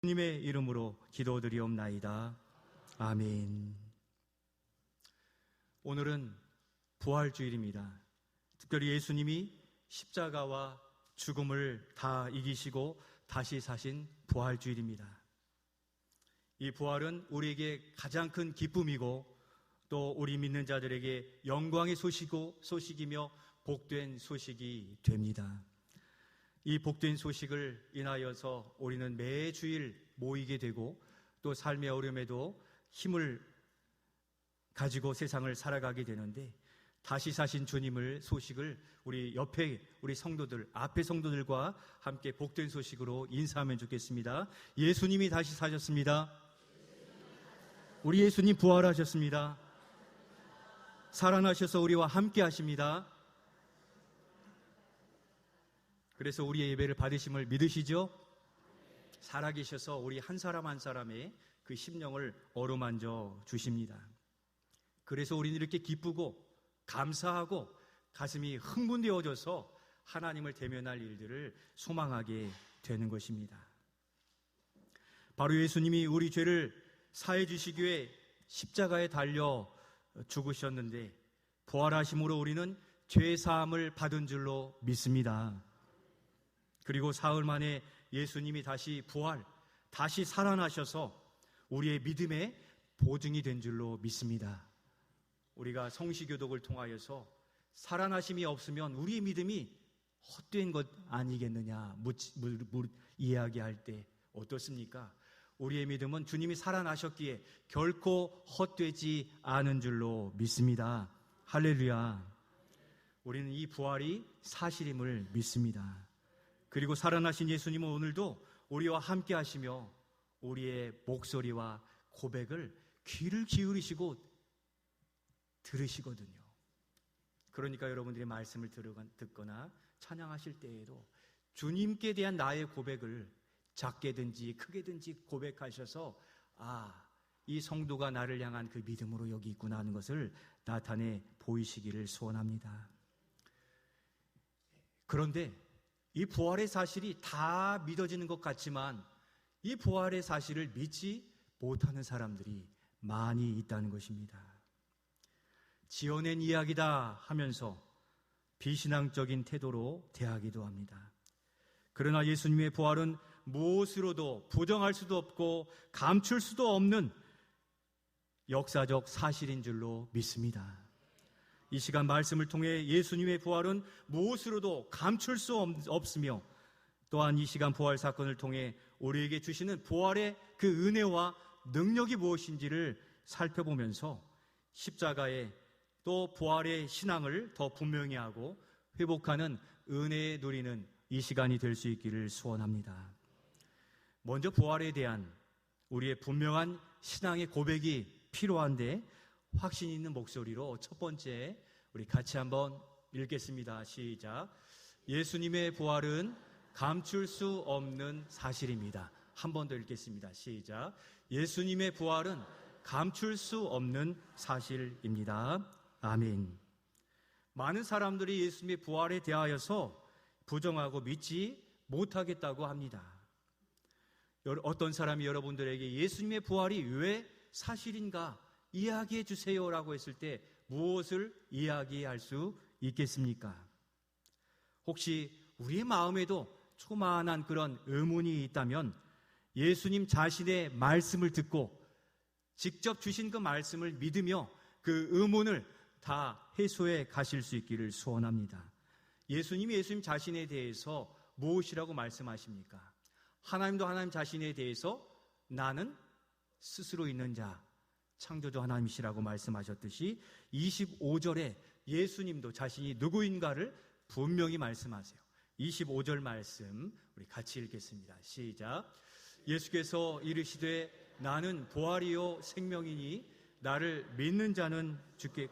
주님의 이름으로 기도드리옵나이다. 아멘. 오늘은 부활주일입니다. 특별히 예수님이 십자가와 죽음을 다 이기시고 다시 사신 부활주일입니다. 이 부활은 우리에게 가장 큰 기쁨이고 또 우리 믿는 자들에게 영광의 소식이며 복된 소식이 됩니다. 이 복된 소식을 인하여서 우리는 매주일 모이게 되고 또 삶의 어려움에도 힘을 가지고 세상을 살아가게 되는데, 다시 사신 주님을 소식을 우리 옆에 우리 성도들, 앞에 성도들과 함께 복된 소식으로 인사하면 좋겠습니다. 예수님이 다시 사셨습니다. 우리 예수님 부활하셨습니다. 살아나셔서 우리와 함께 하십니다. 그래서 우리의 예배를 받으심을 믿으시죠? 살아계셔서 우리 한 사람 한 사람의 그 심령을 어루만져 주십니다. 그래서 우리는 이렇게 기쁘고 감사하고 가슴이 흥분되어져서 하나님을 대면할 일들을 소망하게 되는 것입니다. 바로 예수님이 우리 죄를 사해 주시기 위해 십자가에 달려 죽으셨는데 부활하심으로 우리는 죄 사함을 받은 줄로 믿습니다. 그리고 사흘 만에 예수님이 다시 다시 살아나셔서 우리의 믿음의 보증이 된 줄로 믿습니다. 우리가 성시교독을 통하여서 살아나심이 없으면 우리의 믿음이 헛된 것 아니겠느냐 이야기할 때 어떻습니까? 우리의 믿음은 주님이 살아나셨기에 결코 헛되지 않은 줄로 믿습니다. 할렐루야. 우리는 이 부활이 사실임을 믿습니다. 그리고 살아나신 예수님은 오늘도 우리와 함께 하시며 우리의 목소리와 고백을 귀를 기울이시고 들으시거든요. 그러니까 여러분들이 말씀을 듣거나 찬양하실 때에도 주님께 대한 나의 고백을 작게든지 크게든지 고백하셔서 이 성도가 나를 향한 그 믿음으로 여기 있구나 하는 것을 나타내 보이시기를 소원합니다. 그런데 이 부활의 사실이 다 믿어지는 것 같지만 이 부활의 사실을 믿지 못하는 사람들이 많이 있다는 것입니다. 지어낸 이야기다 하면서 비신앙적인 태도로 대하기도 합니다. 그러나 예수님의 부활은 무엇으로도 부정할 수도 없고 감출 수도 없는 역사적 사실인 줄로 믿습니다. 이 시간 말씀을 통해 예수님의 부활은 무엇으로도 감출 수 없으며 또한 이 시간 부활 사건을 통해 우리에게 주시는 부활의 그 은혜와 능력이 무엇인지를 살펴보면서 십자가의 또 부활의 신앙을 더 분명히 하고 회복하는 은혜에 누리는 이 시간이 될 수 있기를 소원합니다. 먼저 부활에 대한 우리의 분명한 신앙의 고백이 필요한데 확신 있는 목소리로 첫 번째 우리 같이 한번 읽겠습니다. 시작. 예수님의 부활은 감출 수 없는 사실입니다. 한 번 더 읽겠습니다. 시작. 예수님의 부활은 감출 수 없는 사실입니다. 아멘. 많은 사람들이 예수님의 부활에 대하여서 부정하고 믿지 못하겠다고 합니다. 어떤 사람이 여러분들에게 예수님의 부활이 왜 사실인가 이야기해 주세요라고 했을 때 무엇을 이야기할 수 있겠습니까? 혹시 우리의 마음에도 조그마한 그런 의문이 있다면 예수님 자신의 말씀을 듣고 직접 주신 그 말씀을 믿으며 그 의문을 다 해소해 가실 수 있기를 소원합니다. 예수님 자신에 대해서 무엇이라고 말씀하십니까? 하나님도 하나님 자신에 대해서 나는 스스로 있는 자, 창조주 하나님이시라고 말씀하셨듯이 25절에 예수님도 자신이 누구인가를 분명히 말씀하세요. 25절 말씀 우리 같이 읽겠습니다. 시작. 예수께서 이르시되 나는 부활이요 생명이니 나를 믿는 자는 주께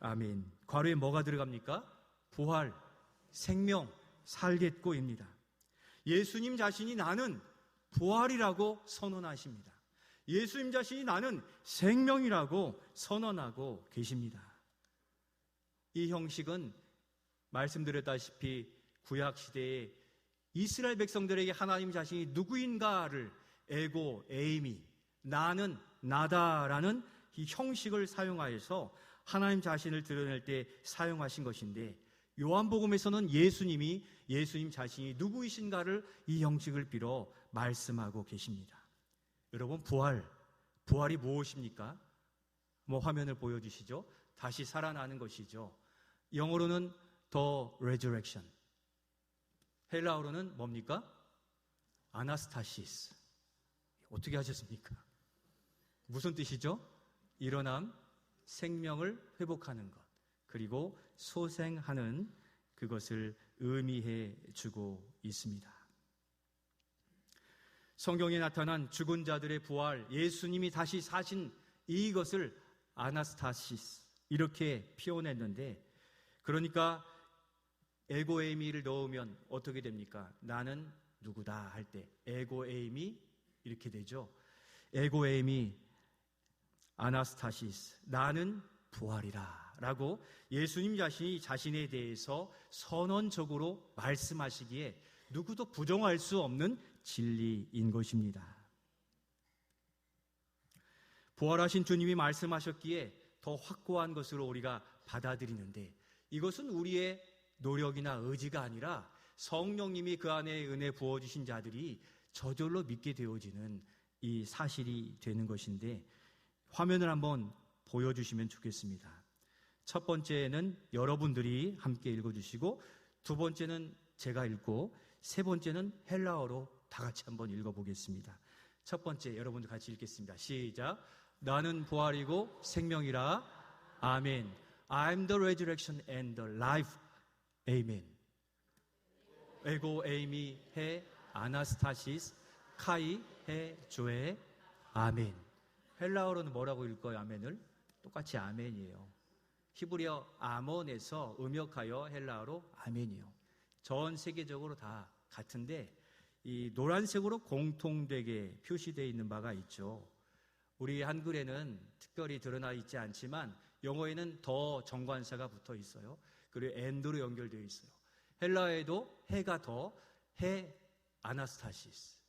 아멘. 괄호에 뭐가 들어갑니까? 부활, 생명, 살겠고입니다. 예수님 자신이 나는 부활이라고 선언하십니다. 예수님 자신이 나는 생명이라고 선언하고 계십니다. 이 형식은 말씀드렸다시피 구약시대에 이스라엘 백성들에게 하나님 자신이 누구인가를 에고 에이미, 나는 나다라는 이 형식을 사용하여서 하나님 자신을 드러낼 때 사용하신 것인데, 요한복음에서는 예수님 자신이 누구이신가를 이 형식을 빌어 말씀하고 계십니다. 여러분, 부활이 무엇입니까? 화면을 보여주시죠. 다시 살아나는 것이죠. 영어로는 the resurrection, 헬라어로는 뭡니까? 아나스타시스. 어떻게 하셨습니까? 무슨 뜻이죠? 일어남, 생명을 회복하는 것, 그리고 소생하는 그것을 의미해 주고 있습니다. 성경에 나타난 죽은 자들의 부활, 예수님이 다시 사신 이것을 아나스타시스 이렇게 표현했는데, 그러니까 에고에이미를 넣으면 어떻게 됩니까? 나는 누구다 할 때 에고에이미 이렇게 되죠. 에고에이미 아나스타시스, 나는 부활이라 라고 예수님 자신이 자신에 대해서 선언적으로 말씀하시기에 누구도 부정할 수 없는 진리인 것입니다. 부활하신 주님이 말씀하셨기에 더 확고한 것으로 우리가 받아들이는데, 이것은 우리의 노력이나 의지가 아니라 성령님이 그 안에 은혜 부어주신 자들이 저절로 믿게 되어지는 이 사실이 되는 것인데, 화면을 한번 보여주시면 좋겠습니다. 첫 번째는 여러분들이 함께 읽어주시고, 두 번째는 제가 읽고, 세 번째는 헬라어로 다 같이 한번 읽어보겠습니다. 첫 번째 여러분들 같이 읽겠습니다. 시작. 나는 부활이고 생명이라. 아멘. I'm the resurrection and the life. 아멘. 에고 에이미 해 아나스타시스 카이 해 조에. 아멘. 헬라어로는 뭐라고 읽어요? 아멘을? 똑같이 아멘이에요. 히브리어 아몬에서 음역하여 헬라어로 아멘이에요. 전 세계적으로 다 같은데, 이 노란색으로 공통되게 표시되어 있는 바가 있죠. 우리 한글에는 특별히 드러나 있지 않지만 영어에는 더 정관사가 붙어 있어요. 그리고 and로 연결되어 있어요. 헬라어에도 해가 더, 해 아나스타시스,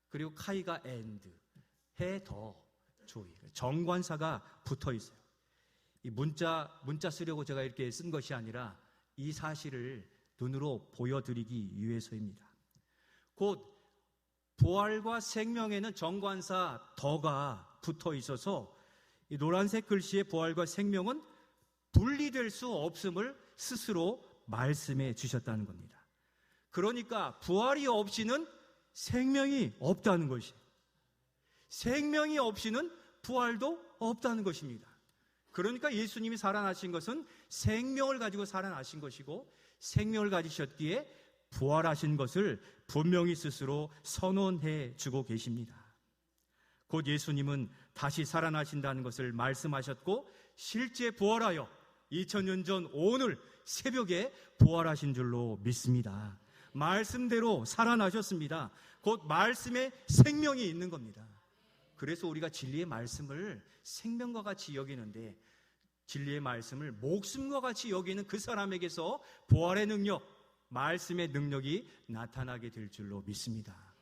그리고 카이가 and, 해 더 조이, 정관사가 붙어 있어요. 이 문자 쓰려고 제가 이렇게 쓴 것이 아니라 이 사실을 눈으로 보여드리기 위해서입니다. 곧 부활과 생명에는 정관사 더가 붙어 있어서 이 노란색 글씨의 부활과 생명은 분리될 수 없음을 스스로 말씀해 주셨다는 겁니다. 그러니까 부활이 없이는 생명이 없다는 것이에요. 생명이 없이는 부활도 없다는 것입니다. 그러니까 예수님이 살아나신 것은 생명을 가지고 살아나신 것이고, 생명을 가지셨기에 부활하신 것을 분명히 스스로 선언해 주고 계십니다. 곧 예수님은 다시 살아나신다는 것을 말씀하셨고, 실제 부활하여 2000년 전 오늘 새벽에 부활하신 줄로 믿습니다. 말씀대로 살아나셨습니다. 곧 말씀에 생명이 있는 겁니다. 그래서 우리가 진리의 말씀을 생명과 같이 여기는데, 진리의 말씀을 목숨과 같이 여기는 그 사람에게서 부활의 능력, 말씀의 능력이 나타나게 될 줄로 믿습니다.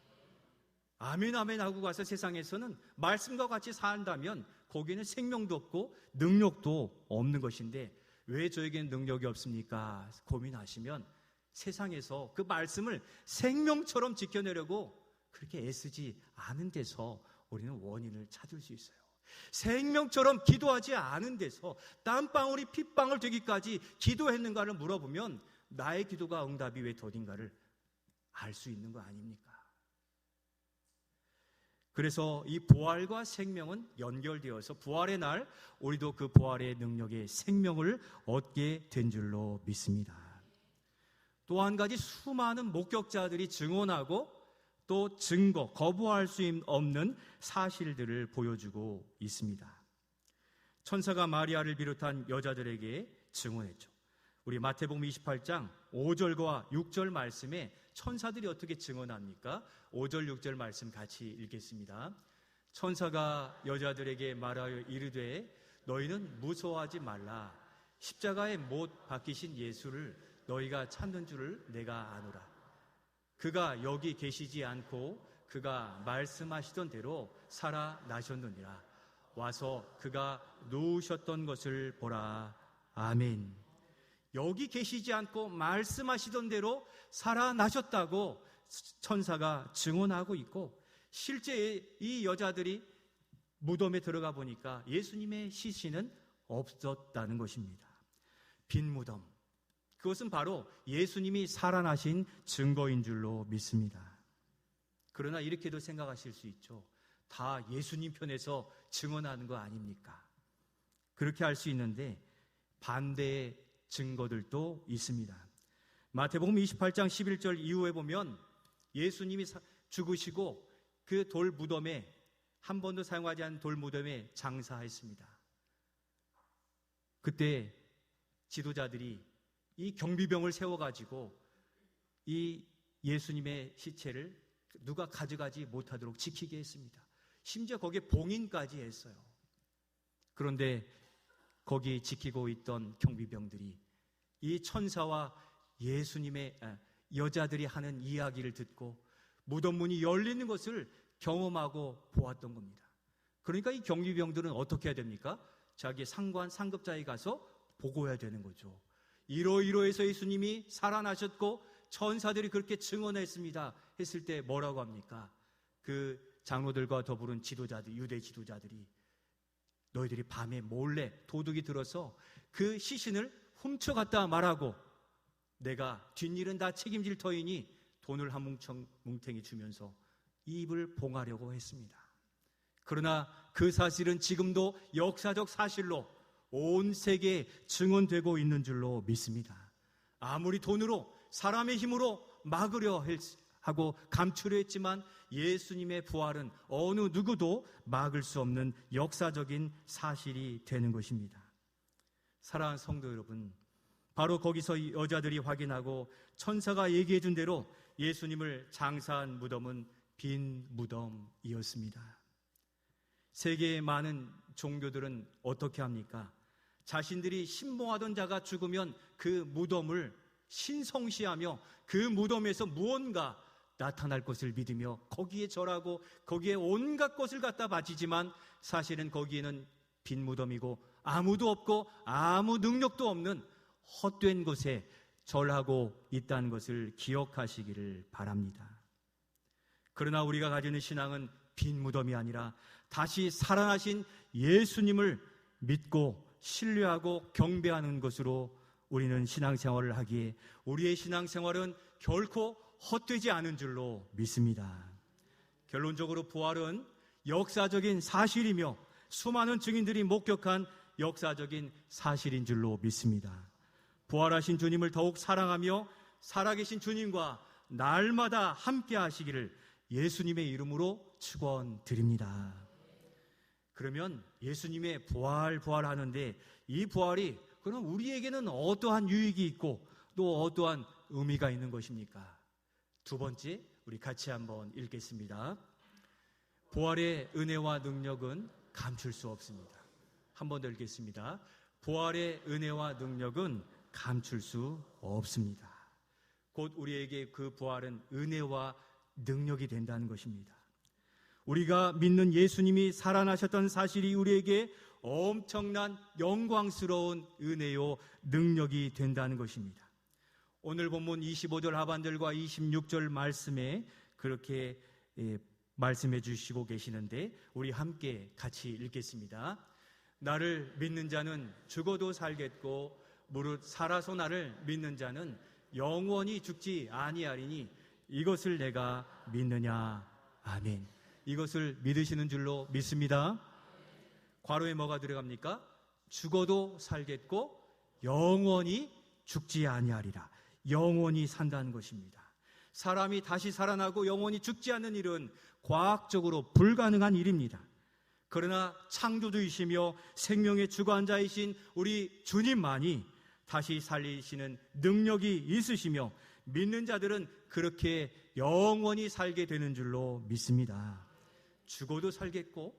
아멘 아멘 하고 가서 세상에서는 말씀과 같이 산다면 거기는 생명도 없고 능력도 없는 것인데, 왜 저에게는 능력이 없습니까? 고민하시면 세상에서 그 말씀을 생명처럼 지켜내려고 그렇게 애쓰지 않은 데서 우리는 원인을 찾을 수 있어요. 생명처럼 기도하지 않은 데서 땀방울이 핏방울 되기까지 기도했는가를 물어보면 나의 기도가 응답이 왜 더딘가를 알 수 있는 거 아닙니까? 그래서 이 부활과 생명은 연결되어서 부활의 날 우리도 그 부활의 능력의 생명을 얻게 된 줄로 믿습니다. 또 한 가지, 수많은 목격자들이 증언하고 또 증거, 거부할 수 없는 사실들을 보여주고 있습니다. 천사가 마리아를 비롯한 여자들에게 증언했죠. 우리 마태복음 28장 5절과 6절 말씀에 천사들이 어떻게 증언합니까? 5절 6절 말씀 같이 읽겠습니다. 천사가 여자들에게 말하여 이르되 너희는 무서워하지 말라. 십자가에 못 박히신 예수를 너희가 찾는 줄을 내가 아노라. 그가 여기 계시지 않고 그가 말씀하시던 대로 살아나셨느니라. 와서 그가 누우셨던 것을 보라. 아멘. 여기 계시지 않고 말씀하시던 대로 살아나셨다고 천사가 증언하고 있고, 실제 이 여자들이 무덤에 들어가 보니까 예수님의 시신은 없었다는 것입니다. 빈 무덤, 그것은 바로 예수님이 살아나신 증거인 줄로 믿습니다. 그러나 이렇게도 생각하실 수 있죠. 다 예수님 편에서 증언하는 거 아닙니까? 그렇게 할 수 있는데 반대의 증거들도 있습니다. 마태복음 28장 11절 이후에 보면 예수님이 죽으시고 그 돌 무덤에, 한 번도 사용하지 않은 돌 무덤에 장사했습니다. 그때 지도자들이 이 경비병을 세워가지고 이 예수님의 시체를 누가 가져가지 못하도록 지키게 했습니다. 심지어 거기에 봉인까지 했어요. 그런데 거기 지키고 있던 경비병들이 이 천사와 예수님의 여자들이 하는 이야기를 듣고 무덤 문이 열리는 것을 경험하고 보았던 겁니다. 그러니까 이 경비병들은 어떻게 해야 됩니까? 자기 상급자에 가서 보고해야 되는 거죠. 이러이러해서 예수님이 살아나셨고 천사들이 그렇게 증언했습니다 했을 때 뭐라고 합니까? 그 장로들과 더불은 지도자들, 유대 지도자들이 너희들이 밤에 몰래 도둑이 들어서 그 시신을 훔쳐갔다 말하고 내가 뒷일은 다 책임질 터이니 돈을 한 뭉탱이 주면서 입을 봉하려고 했습니다. 그러나 그 사실은 지금도 역사적 사실로 온 세계에 증언되고 있는 줄로 믿습니다. 아무리 돈으로, 사람의 힘으로 막으려 하고 감추려 했지만 예수님의 부활은 어느 누구도 막을 수 없는 역사적인 사실이 되는 것입니다. 사랑하는 성도 여러분, 바로 거기서 여자들이 확인하고 천사가 얘기해 준 대로 예수님을 장사한 무덤은 빈 무덤이었습니다. 세계의 많은 종교들은 어떻게 합니까? 자신들이 신봉하던 자가 죽으면 그 무덤을 신성시하며 그 무덤에서 무언가 나타날 것을 믿으며 거기에 절하고 거기에 온갖 것을 갖다 바치지만 사실은 거기에는 빈 무덤이고 아무도 없고 아무 능력도 없는 헛된 곳에 절하고 있다는 것을 기억하시기를 바랍니다. 그러나 우리가 가지는 신앙은 빈 무덤이 아니라 다시 살아나신 예수님을 믿고 신뢰하고 경배하는 것으로 우리는 신앙생활을 하기에 우리의 신앙생활은 결코 헛되지 않은 줄로 믿습니다. 결론적으로 부활은 역사적인 사실이며 수많은 증인들이 목격한 역사적인 사실인 줄로 믿습니다. 부활하신 주님을 더욱 사랑하며 살아계신 주님과 날마다 함께 하시기를 예수님의 이름으로 축원드립니다. 그러면 예수님의 부활하는데 이 부활이 그럼 우리에게는 어떠한 유익이 있고 또 어떠한 의미가 있는 것입니까? 두 번째, 우리 같이 한번 읽겠습니다. 부활의 은혜와 능력은 감출 수 없습니다. 한 번 더 읽겠습니다. 부활의 은혜와 능력은 감출 수 없습니다. 곧 우리에게 그 부활은 은혜와 능력이 된다는 것입니다. 우리가 믿는 예수님이 살아나셨던 사실이 우리에게 엄청난 영광스러운 은혜요 능력이 된다는 것입니다. 오늘 본문 25절 하반절과 26절 말씀에 그렇게 말씀해 주시고 계시는데 우리 함께 같이 읽겠습니다. 나를 믿는 자는 죽어도 살겠고 무릇 살아서 나를 믿는 자는 영원히 죽지 아니하리니 이것을 내가 믿느냐. 아멘. 이것을 믿으시는 줄로 믿습니다. 괄호에 뭐가 들어갑니까? 죽어도 살겠고 영원히 죽지 아니하리라. 영원히 산다는 것입니다. 사람이 다시 살아나고 영원히 죽지 않는 일은 과학적으로 불가능한 일입니다. 그러나 창조주이시며 생명의 주관자이신 우리 주님만이 다시 살리시는 능력이 있으시며 믿는 자들은 그렇게 영원히 살게 되는 줄로 믿습니다. 죽어도 살겠고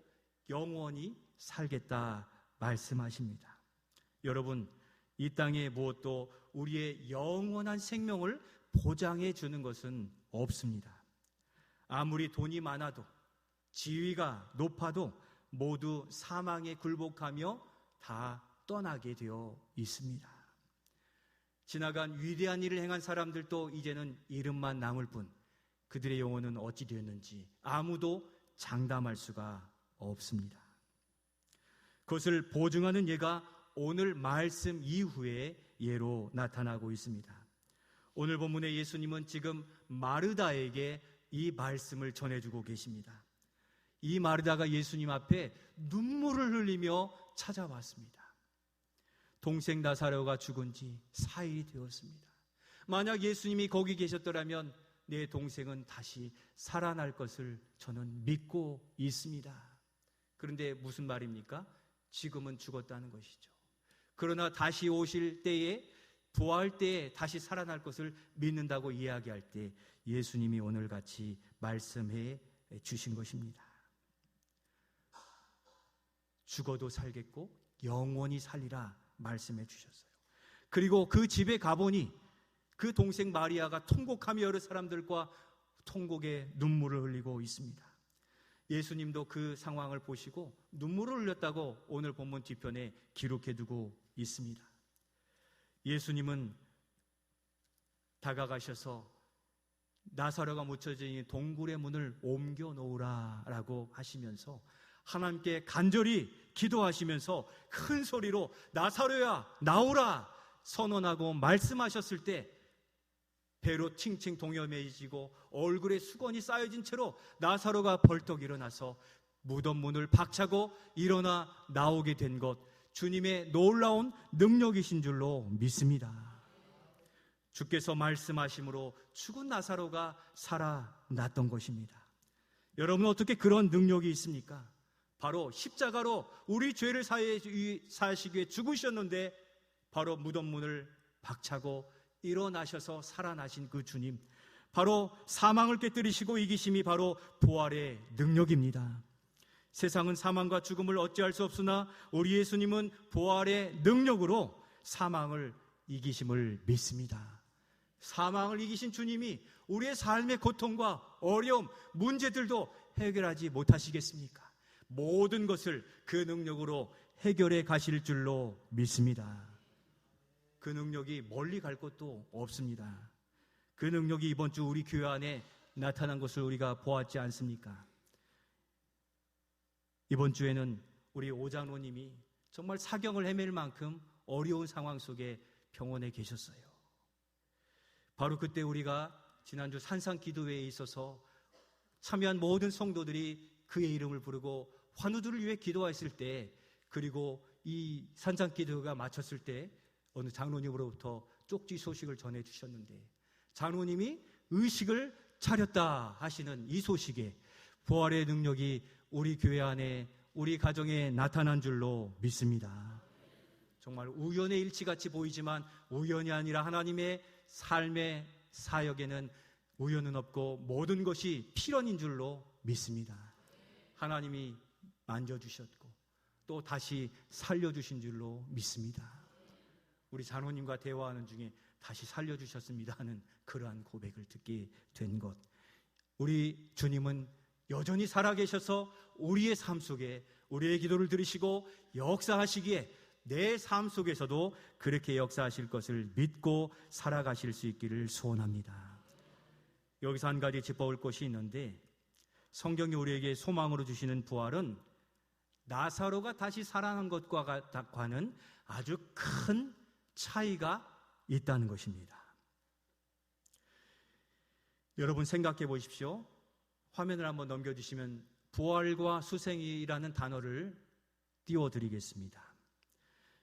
영원히 살겠다 말씀하십니다. 여러분, 이 땅에 무엇도 우리의 영원한 생명을 보장해 주는 것은 없습니다. 아무리 돈이 많아도 지위가 높아도 모두 사망에 굴복하며 다 떠나게 되어 있습니다. 지나간 위대한 일을 행한 사람들도 이제는 이름만 남을 뿐 그들의 영혼은 어찌 되었는지 아무도 장담할 수가 없습니다. 그것을 보증하는 예가 오늘 말씀 이후에 예로 나타나고 있습니다. 오늘 본문의 예수님은 지금 마르다에게 이 말씀을 전해주고 계십니다. 이 마르다가 예수님 앞에 눈물을 흘리며 찾아왔습니다. 동생 나사로가 죽은 지 4일이 되었습니다. 만약 예수님이 거기 계셨더라면 내 동생은 다시 살아날 것을 저는 믿고 있습니다. 그런데 무슨 말입니까? 지금은 죽었다는 것이죠. 그러나 다시 오실 때에, 부활할 때에 다시 살아날 것을 믿는다고 이야기할 때 예수님이 오늘같이 말씀해 주신 것입니다. 죽어도 살겠고 영원히 살리라 말씀해 주셨어요. 그리고 그 집에 가보니 그 동생 마리아가 통곡하며 여러 사람들과 통곡의 눈물을 흘리고 있습니다. 예수님도 그 상황을 보시고 눈물을 흘렸다고 오늘 본문 뒤편에 기록해 두고 있습니다. 예수님은 다가가셔서 나사로가 묻혀져 있는 동굴의 문을 옮겨 놓으라 라고 하시면서 하나님께 간절히 기도하시면서 큰 소리로 나사로야 나오라 선언하고 말씀하셨을 때 배로 칭칭 동여매지고 얼굴에 수건이 쌓여진 채로 나사로가 벌떡 일어나서 무덤 문을 박차고 일어나 나오게 된 것, 주님의 놀라운 능력이신 줄로 믿습니다. 주께서 말씀하심으로 죽은 나사로가 살아났던 것입니다. 여러분, 어떻게 그런 능력이 있습니까? 바로 십자가로 우리 죄를 사하시기 위해 죽으셨는데 바로 무덤 문을 박차고 일어나셔서 살아나신 그 주님, 바로 사망을 깨뜨리시고 이기심이 바로 부활의 능력입니다. 세상은 사망과 죽음을 어찌할 수 없으나 우리 예수님은 부활의 능력으로 사망을 이기심을 믿습니다. 사망을 이기신 주님이 우리의 삶의 고통과 어려움, 문제들도 해결하지 못하시겠습니까? 모든 것을 그 능력으로 해결해 가실 줄로 믿습니다. 그 능력이 멀리 갈 것도 없습니다. 그 능력이 이번 주 우리 교회 안에 나타난 것을 우리가 보았지 않습니까? 이번 주에는 우리 오장로님이 정말 사경을 헤맬 만큼 어려운 상황 속에 병원에 계셨어요. 바로 그때 우리가 지난주 산상기도회에 있어서 참여한 모든 성도들이 그의 이름을 부르고 환우들을 위해 기도했을 때, 그리고 이 산상기도회가 마쳤을 때 어느 장로님으로부터 쪽지 소식을 전해주셨는데, 장로님이 의식을 차렸다 하시는 이 소식에 부활의 능력이 우리 교회 안에, 우리 가정에 나타난 줄로 믿습니다. 정말 우연의 일치같이 보이지만 우연이 아니라 하나님의 삶의 사역에는 우연은 없고 모든 것이 필연인 줄로 믿습니다. 하나님이 만져주셨고 또 다시 살려주신 줄로 믿습니다. 우리 장로님과 대화하는 중에 다시 살려주셨습니다 하는 그러한 고백을 듣게 된 것, 우리 주님은 여전히 살아계셔서 우리의 삶 속에 우리의 기도를 들으시고 역사하시기에 내 삶 속에서도 그렇게 역사하실 것을 믿고 살아가실 수 있기를 소원합니다. 여기서 한 가지 짚어볼 것이 있는데, 성경이 우리에게 소망으로 주시는 부활은 나사로가 다시 살아난 것과는 아주 큰 차이가 있다는 것입니다. 여러분 생각해 보십시오. 화면을 한번 넘겨주시면 부활과 수생이라는 단어를 띄워드리겠습니다.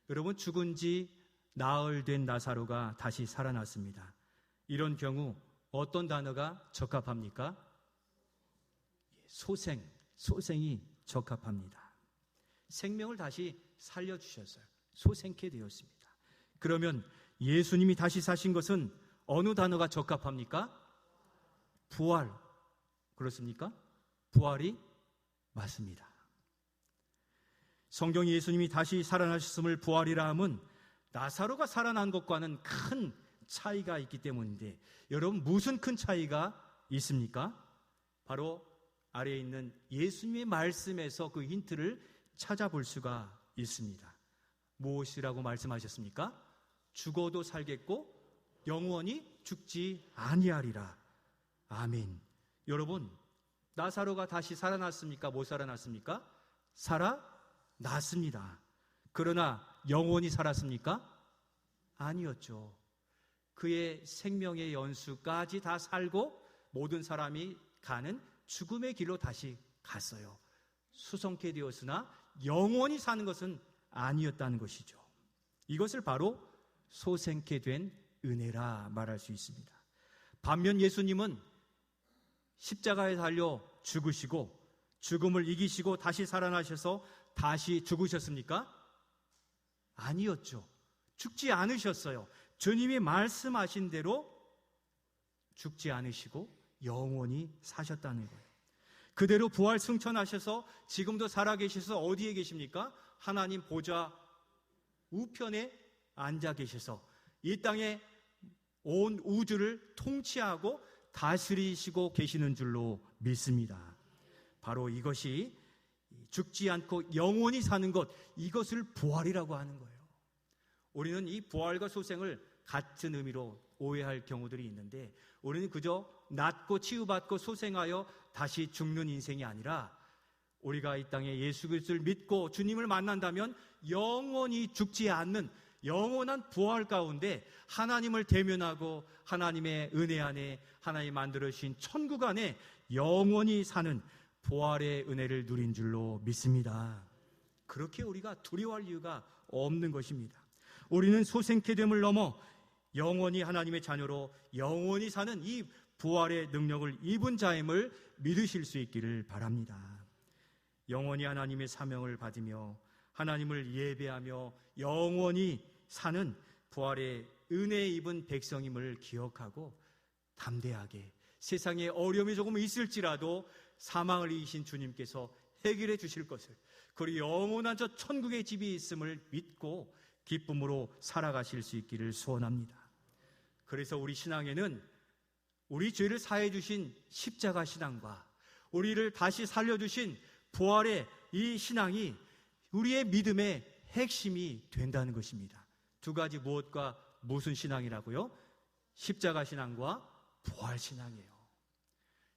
여러분, 죽은 지 나흘 된 나사로가 다시 살아났습니다. 이런 경우 어떤 단어가 적합합니까? 소생이 적합합니다. 생명을 다시 살려주셨어요. 소생케 되었습니다. 그러면 예수님이 다시 사신 것은 어느 단어가 적합합니까? 부활. 그렇습니까? 부활이 맞습니다. 성경이 예수님이 다시 살아나셨음을 부활이라 함은 나사로가 살아난 것과는 큰 차이가 있기 때문인데, 여러분 무슨 큰 차이가 있습니까? 바로 아래에 있는 예수님의 말씀에서 그 힌트를 찾아볼 수가 있습니다. 무엇이라고 말씀하셨습니까? 죽어도 살겠고 영원히 죽지 아니하리라. 아멘. 여러분, 나사로가 다시 살아났습니까? 못 살아났습니까? 살아났습니다. 그러나 영원히 살았습니까? 아니었죠. 그의 생명의 연수까지 다 살고 모든 사람이 가는 죽음의 길로 다시 갔어요. 수성케 되었으나 영원히 사는 것은 아니었다는 것이죠. 이것을 바로 소생케 된 은혜라 말할 수 있습니다. 반면 예수님은 십자가에 달려 죽으시고 죽음을 이기시고 다시 살아나셔서 다시 죽으셨습니까? 아니었죠. 죽지 않으셨어요. 주님이 말씀하신 대로 죽지 않으시고 영원히 사셨다는 거예요. 그대로 부활 승천하셔서 지금도 살아계셔서 어디에 계십니까? 하나님 보좌 우편에 앉아 계셔서 이 땅에 온 우주를 통치하고 다스리시고 계시는 줄로 믿습니다. 바로 이것이 죽지 않고 영원히 사는 것, 이것을 부활이라고 하는 거예요. 우리는 이 부활과 소생을 같은 의미로 오해할 경우들이 있는데, 우리는 그저 낫고 치유받고 소생하여 다시 죽는 인생이 아니라 우리가 이 땅에 예수 그리스도를 믿고 주님을 만난다면 영원히 죽지 않는 영원한 부활 가운데 하나님을 대면하고 하나님의 은혜 안에 하나님 만들어주신 천국 안에 영원히 사는 부활의 은혜를 누린 줄로 믿습니다. 그렇게 우리가 두려워할 이유가 없는 것입니다. 우리는 소생케 됨을 넘어 영원히 하나님의 자녀로 영원히 사는 이 부활의 능력을 입은 자임을 믿으실 수 있기를 바랍니다. 영원히 하나님의 사명을 받으며 하나님을 예배하며 영원히 사는 부활의 은혜에 입은 백성임을 기억하고 담대하게 세상에 어려움이 조금 있을지라도 사망을 이기신 주님께서 해결해 주실 것을, 그리고 영원한 저 천국의 집이 있음을 믿고 기쁨으로 살아가실 수 있기를 소원합니다. 그래서 우리 신앙에는 우리 죄를 사해 주신 십자가 신앙과 우리를 다시 살려주신 부활의 이 신앙이 우리의 믿음의 핵심이 된다는 것입니다. 두 가지 무엇과 무슨 신앙이라고요? 십자가 신앙과 부활 신앙이에요.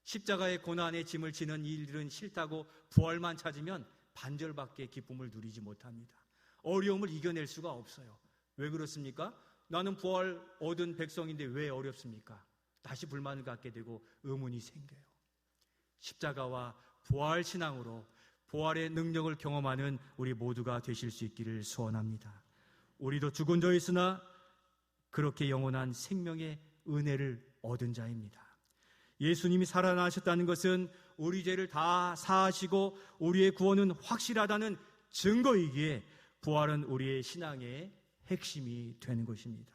십자가의 고난의 짐을 지는 일들은 싫다고 부활만 찾으면 반절밖에 기쁨을 누리지 못합니다. 어려움을 이겨낼 수가 없어요. 왜 그렇습니까? 나는 부활 얻은 백성인데 왜 어렵습니까? 다시 불만을 갖게 되고 의문이 생겨요. 십자가와 부활 신앙으로 부활의 능력을 경험하는 우리 모두가 되실 수 있기를 소원합니다. 우리도 죽은 자였으나 그렇게 영원한 생명의 은혜를 얻은 자입니다. 예수님이 살아나셨다는 것은 우리 죄를 다 사하시고 우리의 구원은 확실하다는 증거이기에 부활은 우리의 신앙의 핵심이 되는 것입니다.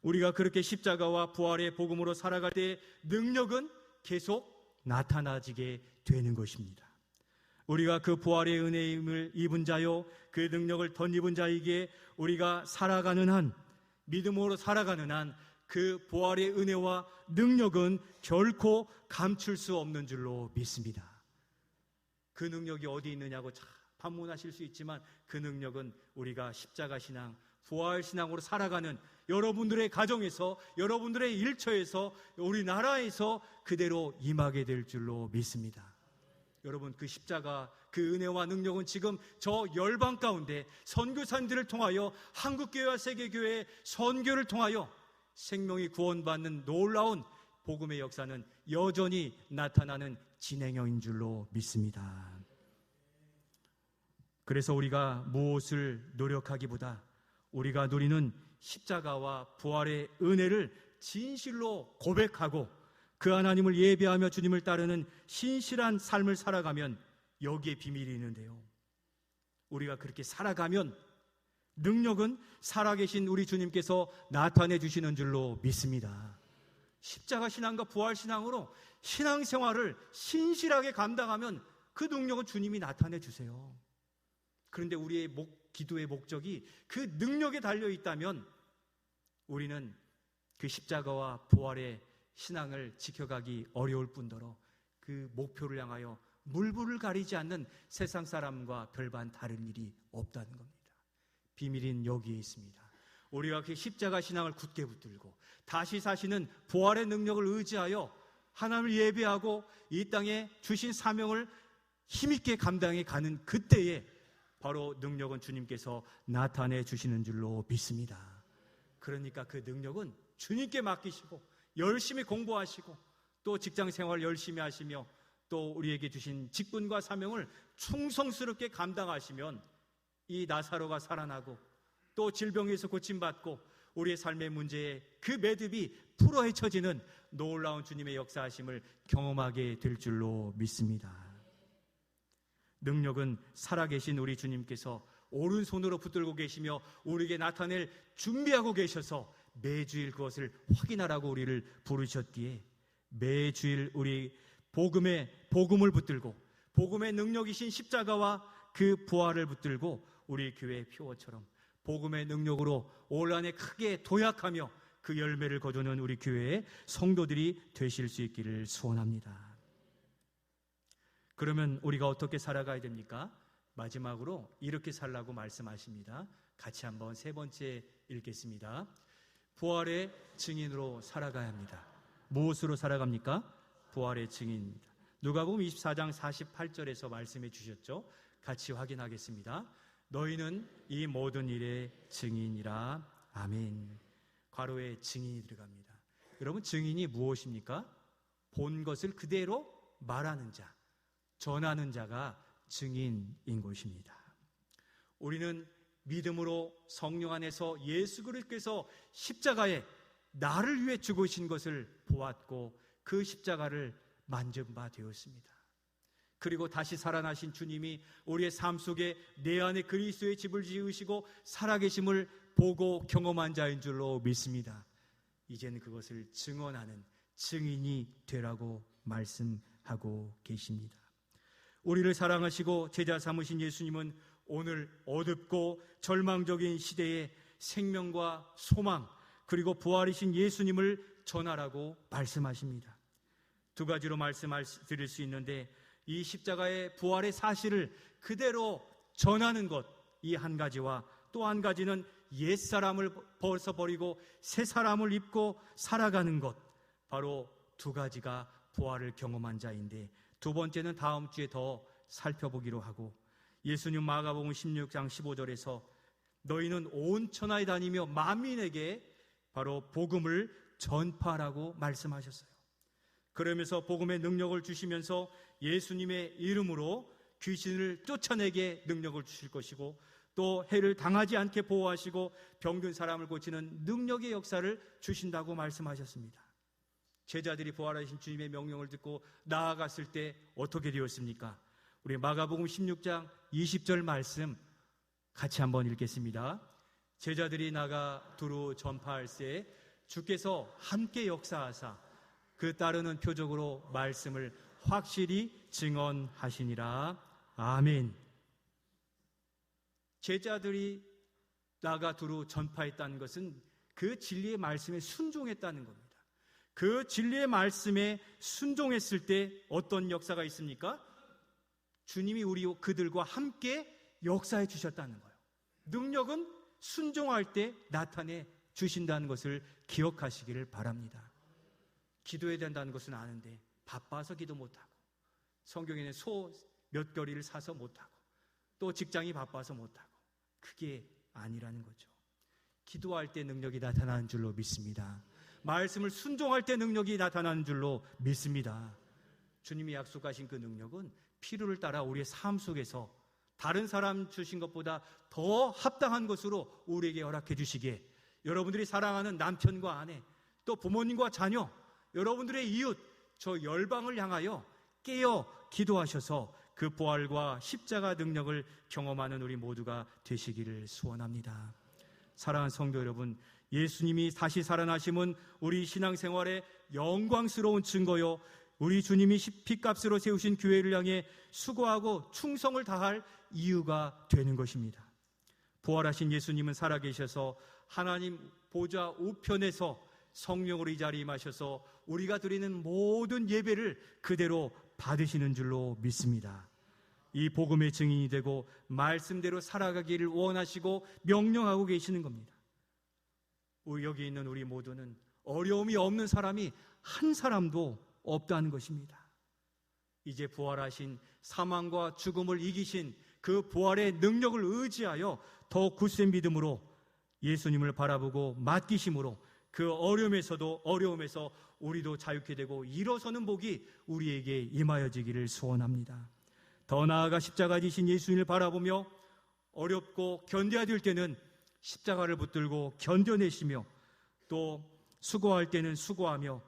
우리가 그렇게 십자가와 부활의 복음으로 살아갈 때 능력은 계속 나타나지게 되는 것입니다. 우리가 그 부활의 은혜임을 입은 자요, 그 능력을 덧입은 자이기에 우리가 살아가는 한, 믿음으로 살아가는 한 그 부활의 은혜와 능력은 결코 감출 수 없는 줄로 믿습니다. 그 능력이 어디 있느냐고 반문하실 수 있지만 그 능력은 우리가 십자가 신앙, 부활 신앙으로 살아가는 여러분들의 가정에서, 여러분들의 일처에서, 우리나라에서 그대로 임하게 될 줄로 믿습니다. 여러분, 그 십자가, 그 은혜와 능력은 지금 저 열방 가운데 선교사님들을 통하여 한국교회와 세계교회의 선교를 통하여 생명이 구원받는 놀라운 복음의 역사는 여전히 나타나는 진행형인 줄로 믿습니다. 그래서 우리가 무엇을 노력하기보다 우리가 누리는 십자가와 부활의 은혜를 진실로 고백하고 그 하나님을 예배하며 주님을 따르는 신실한 삶을 살아가면 여기에 비밀이 있는데요, 우리가 그렇게 살아가면 능력은 살아계신 우리 주님께서 나타내 주시는 줄로 믿습니다. 십자가 신앙과 부활 신앙으로 신앙생활을 신실하게 감당하면 그 능력은 주님이 나타내 주세요. 그런데 우리의 기도의 목적이 그 능력에 달려 있다면 우리는 그 십자가와 부활의 신앙을 지켜가기 어려울 뿐더러 그 목표를 향하여 물불을 가리지 않는 세상 사람과 별반 다른 일이 없다는 겁니다. 비밀인 여기에 있습니다. 우리가 그 십자가 신앙을 굳게 붙들고 다시 사시는 부활의 능력을 의지하여 하나님을 예배하고 이 땅에 주신 사명을 힘있게 감당해 가는 그때에 바로 능력은 주님께서 나타내 주시는 줄로 믿습니다. 그러니까 그 능력은 주님께 맡기시고 열심히 공부하시고 또 직장 생활 열심히 하시며 또 우리에게 주신 직분과 사명을 충성스럽게 감당하시면 이 나사로가 살아나고 또 질병에서 고침받고 우리의 삶의 문제에 그 매듭이 풀어헤쳐지는 놀라운 주님의 역사하심을 경험하게 될 줄로 믿습니다. 능력은 살아계신 우리 주님께서 오른손으로 붙들고 계시며 우리에게 나타낼 준비하고 계셔서 매주일 그것을 확인하라고 우리를 부르셨기에 매주일 우리 복음을 붙들고 복음의 능력이신 십자가와 그 부활을 붙들고 우리 교회 표어처럼 복음의 능력으로 올 한해 크게 도약하며 그 열매를 거두는 우리 교회의 성도들이 되실 수 있기를 소원합니다. 그러면 우리가 어떻게 살아가야 됩니까? 마지막으로 이렇게 살라고 말씀하십니다. 같이 한번 세 번째 읽겠습니다. 부활의 증인으로 살아가야 합니다. 무엇으로 살아갑니까? 부활의 증인입니다. 누가복음 24장 48절에서 말씀해 주셨죠. 같이 확인하겠습니다. 너희는 이 모든 일의 증인이라. 아멘. 괄호에 증인이 들어갑니다. 여러분, 증인이 무엇입니까? 본 것을 그대로 말하는 자, 전하는 자가 증인인 것입니다. 우리는 믿음으로 성령 안에서 예수 그리스도께서 십자가에 나를 위해 죽으신 것을 보았고 그 십자가를 만진 바 되었습니다. 그리고 다시 살아나신 주님이 우리의 삶 속에 내 안에 그리스도의 집을 지으시고 살아계심을 보고 경험한 자인 줄로 믿습니다. 이제는 그것을 증언하는 증인이 되라고 말씀하고 계십니다. 우리를 사랑하시고 제자 삼으신 예수님은 오늘 어둡고 절망적인 시대에 생명과 소망 그리고 부활이신 예수님을 전하라고 말씀하십니다. 두 가지로 말씀드릴 수 있는데 이 십자가의 부활의 사실을 그대로 전하는 것, 이 한 가지와 또 한 가지는 옛사람을 벗어버리고 새 사람을 입고 살아가는 것, 바로 두 가지가 부활을 경험한 자인데 두 번째는 다음 주에 더 살펴보기로 하고 예수님 마가복음 16장 15절에서 너희는 온 천하에 다니며 만민에게 바로 복음을 전파하라고 말씀하셨어요. 그러면서 복음의 능력을 주시면서 예수님의 이름으로 귀신을 쫓아내게 능력을 주실 것이고 또 해를 당하지 않게 보호하시고 병든 사람을 고치는 능력의 역사를 주신다고 말씀하셨습니다. 제자들이 부활하신 주님의 명령을 듣고 나아갔을 때 어떻게 되었습니까? 우리 마가복음 16장 20절 말씀 같이 한번 읽겠습니다. 제자들이 나가 두루 전파할새 주께서 함께 역사하사 그 따르는 표적으로 말씀을 확실히 증언하시니라. 아멘. 제자들이 나가 두루 전파했다는 것은 그 진리의 말씀에 순종했다는 겁니다. 그 진리의 말씀에 순종했을 때 어떤 역사가 있습니까? 주님이 우리 그들과 함께 역사해 주셨다는 거예요. 능력은 순종할 때 나타내 주신다는 것을 기억하시기를 바랍니다. 기도해야 된다는 것은 아는데 바빠서 기도 못하고 성경에는 소 몇 겨리를 사서 못하고 또 직장이 바빠서 못하고 그게 아니라는 거죠. 기도할 때 능력이 나타나는 줄로 믿습니다. 말씀을 순종할 때 능력이 나타나는 줄로 믿습니다. 주님이 약속하신 그 능력은 필요를 따라 우리의 삶 속에서 다른 사람 주신 것보다 더 합당한 것으로 우리에게 허락해 주시기에 여러분들이 사랑하는 남편과 아내 또 부모님과 자녀 여러분들의 이웃 저 열방을 향하여 깨어 기도하셔서 그 부활과 십자가 능력을 경험하는 우리 모두가 되시기를 소원합니다. 사랑하는 성도 여러분, 예수님이 다시 살아나심은 우리 신앙생활의 영광스러운 증거요 우리 주님이 피값으로 세우신 교회를 향해 수고하고 충성을 다할 이유가 되는 것입니다. 부활하신 예수님은 살아계셔서 하나님 보좌 우편에서 성령으로 이 자리에 임하셔서 우리가 드리는 모든 예배를 그대로 받으시는 줄로 믿습니다. 이 복음의 증인이 되고 말씀대로 살아가기를 원하시고 명령하고 계시는 겁니다. 여기 있는 우리 모두는 어려움이 없는 사람이 한 사람도 없다는 것입니다. 이제 부활하신 사망과 죽음을 이기신 그 부활의 능력을 의지하여 더 굳센 믿음으로 예수님을 바라보고 맡기심으로 그 어려움에서 우리도 자유케 되고 일어서는 복이 우리에게 임하여지기를 소원합니다. 더 나아가 십자가 지신 예수님을 바라보며 어렵고 견뎌야 될 때는 십자가를 붙들고 견뎌내시며 또 수고할 때는 수고하며